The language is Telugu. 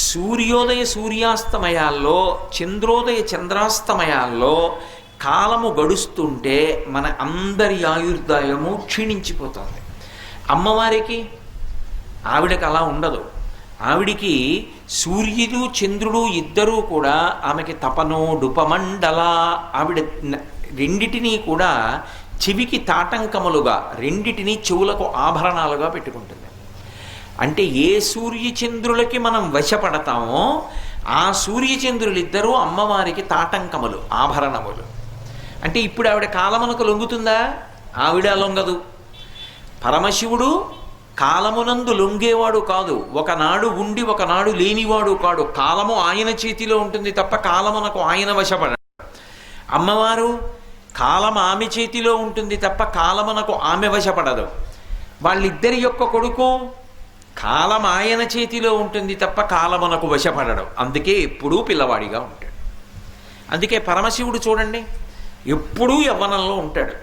సూర్యోదయ సూర్యాస్తమయాల్లో, చంద్రోదయ చంద్రాస్తమయాల్లో కాలము గడుస్తుంటే మన అందరి ఆయుర్దాయము క్షీణించిపోతుంది. అమ్మవారికి ఆవిడకి అలా ఉండదు. ఆవిడికి సూర్యుడు చంద్రుడు ఇద్దరూ కూడా ఆమెకి తపనోడుపమండల, ఆవిడ రెండిటినీ కూడా చెవికి తాటంకములుగా, రెండిటినీ చెవులకు ఆభరణాలుగా పెట్టుకుంటుంది. అంటే ఏ సూర్యచంద్రులకి మనం వశపడతామో ఆ సూర్యచంద్రులిద్దరూ అమ్మవారికి తాటంకములు, ఆభరణములు. అంటే ఇప్పుడు ఆవిడ కాలమునకు లొంగుతుందా? ఆవిడ లొంగదు. పరమశివుడు కాలమునందు లొంగేవాడు కాదు, ఒకనాడు ఉండి ఒకనాడు లేనివాడు కాడు. కాలము ఆయన చేతిలో ఉంటుంది తప్ప కాలమునకు ఆయన వశపడ. అమ్మవారు కాలం ఆమె చేతిలో ఉంటుంది తప్ప కాలమునకు ఆమె వశపడదు. వాళ్ళిద్దరి యొక్క కొడుకు కాలం ఆయన చేతిలో ఉంటుంది తప్ప కాలమునకు వశపడడు. అందుకే ఎప్పుడూ పిల్లవాడిగా ఉంటాడు. అందుకే పరమశివుడు చూడండి, ఎప్పుడూ యవ్వనంలో ఉంటాడు.